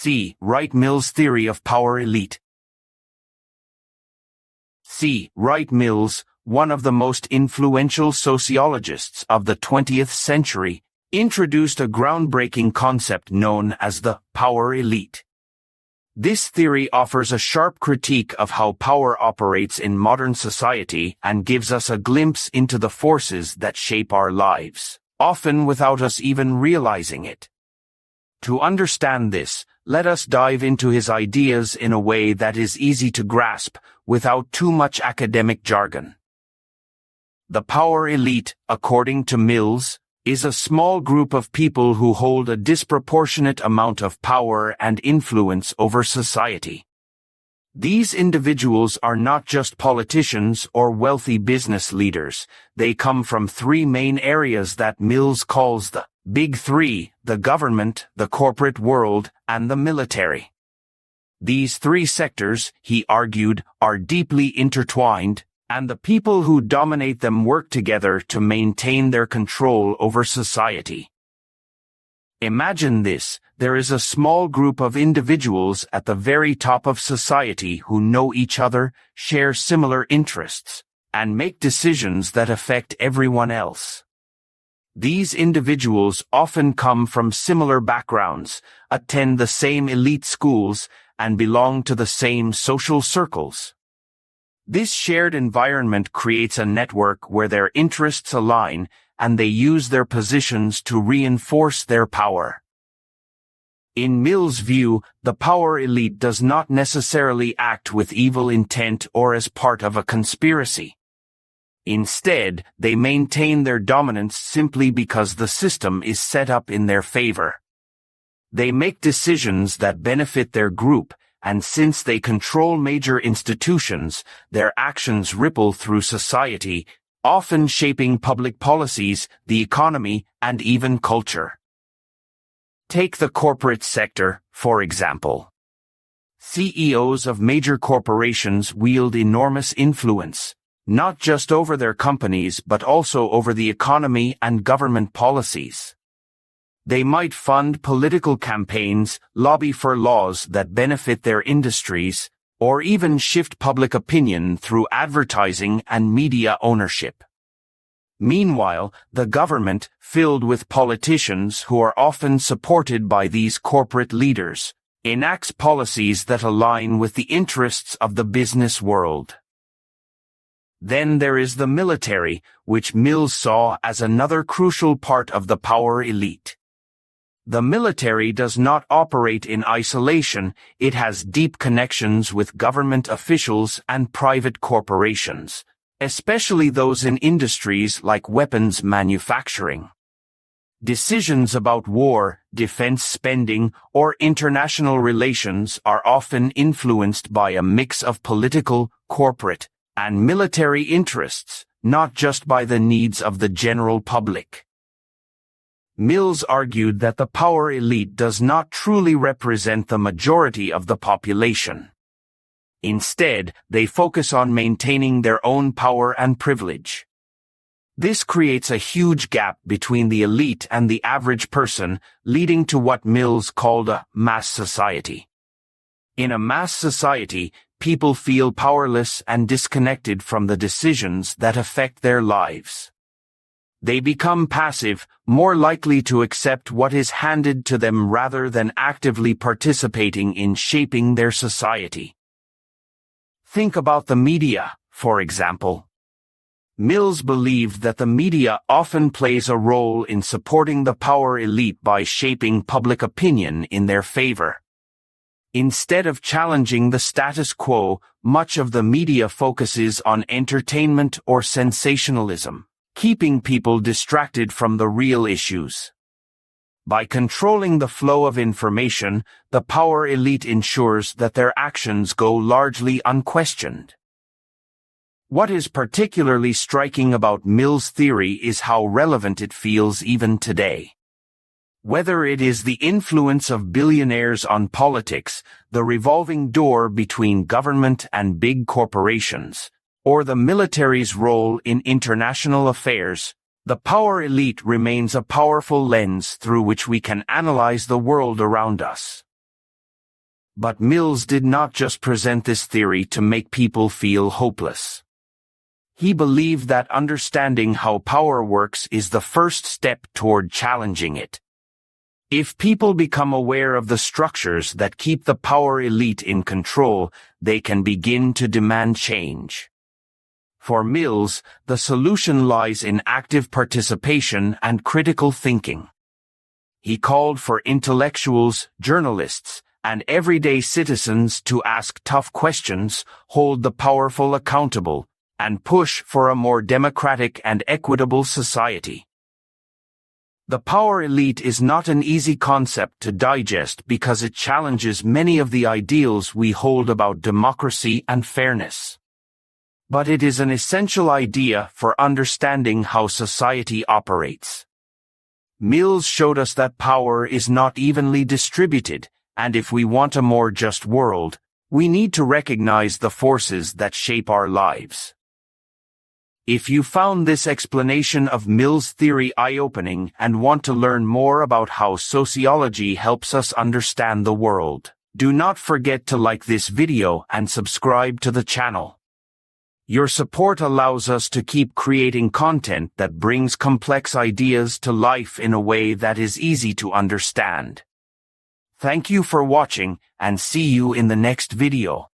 C. Wright Mills theory of power elite. C. Wright Mills, one of the most influential sociologists of the 20th century, introduced a groundbreaking concept known as the power elite. This theory offers a sharp critique of how power operates in modern society and gives us a glimpse into the forces that shape our lives, often without us even realizing it. To understand this, let us dive into his ideas in a way that is easy to grasp, without too much academic jargon. The power elite, according to Mills, is a small group of people who hold a disproportionate amount of power and influence over society. These individuals are not just politicians or wealthy business leaders. They come from three main areas that Mills calls the Big Three: the government, the corporate world, and the military. These three sectors, he argued, are deeply intertwined, and the people who dominate them work together to maintain their control over society. Imagine this: there is a small group of individuals at the very top of society who know each other, share similar interests, and make decisions that affect everyone else. These individuals often come from similar backgrounds, attend the same elite schools, and belong to the same social circles. This shared environment creates a network where their interests align, and they use their positions to reinforce their power. In Mill's view, the power elite does not necessarily act with evil intent or as part of a conspiracy. Instead, they maintain their dominance simply because the system is set up in their favor. They make decisions that benefit their group, and since they control major institutions, their actions ripple through society, often shaping public policies, the economy, and even culture. Take the corporate sector, for example. CEOs of major corporations wield enormous influence, not just over their companies but also over the economy and government policies. They might fund political campaigns, lobby for laws that benefit their industries, or even shift public opinion through advertising and media ownership. Meanwhile, the government, filled with politicians who are often supported by these corporate leaders, enacts policies that align with the interests of the business world. Then there is the military, which Mills saw as another crucial part of the power elite. The military does not operate in isolation. It has deep connections with government officials and private corporations, especially those in industries like weapons manufacturing. Decisions about war, defense spending, or international relations are often influenced by a mix of political, corporate, and military interests, not just by the needs of the general public. Mills argued that the power elite does not truly represent the majority of the population. Instead, they focus on maintaining their own power and privilege. This creates a huge gap between the elite and the average person, leading to what Mills called a mass society. In a mass society, people feel powerless and disconnected from the decisions that affect their lives. They become passive, more likely to accept what is handed to them rather than actively participating in shaping their society. Think about the media, for example. Mills believed that the media often plays a role in supporting the power elite by shaping public opinion in their favor. Instead of challenging the status quo, much of the media focuses on entertainment or sensationalism, keeping people distracted from the real issues. By controlling the flow of information, the power elite ensures that their actions go largely unquestioned. What is particularly striking about Mills' theory is how relevant it feels even today. Whether it is the influence of billionaires on politics, the revolving door between government and big corporations, or the military's role in international affairs, the power elite remains a powerful lens through which we can analyze the world around us. But Mills did not just present this theory to make people feel hopeless. He believed that understanding how power works is the first step toward challenging it. If people become aware of the structures that keep the power elite in control, they can begin to demand change. For Mills, the solution lies in active participation and critical thinking. He called for intellectuals, journalists, and everyday citizens to ask tough questions, hold the powerful accountable, and push for a more democratic and equitable society. The power elite is not an easy concept to digest because it challenges many of the ideals we hold about democracy and fairness. But it is an essential idea for understanding how society operates. Mills showed us that power is not evenly distributed, and if we want a more just world, we need to recognize the forces that shape our lives. If you found this explanation of Mills' theory eye-opening and want to learn more about how sociology helps us understand the world, do not forget to like this video and subscribe to the channel. Your support allows us to keep creating content that brings complex ideas to life in a way that is easy to understand. Thank you for watching, and see you in the next video.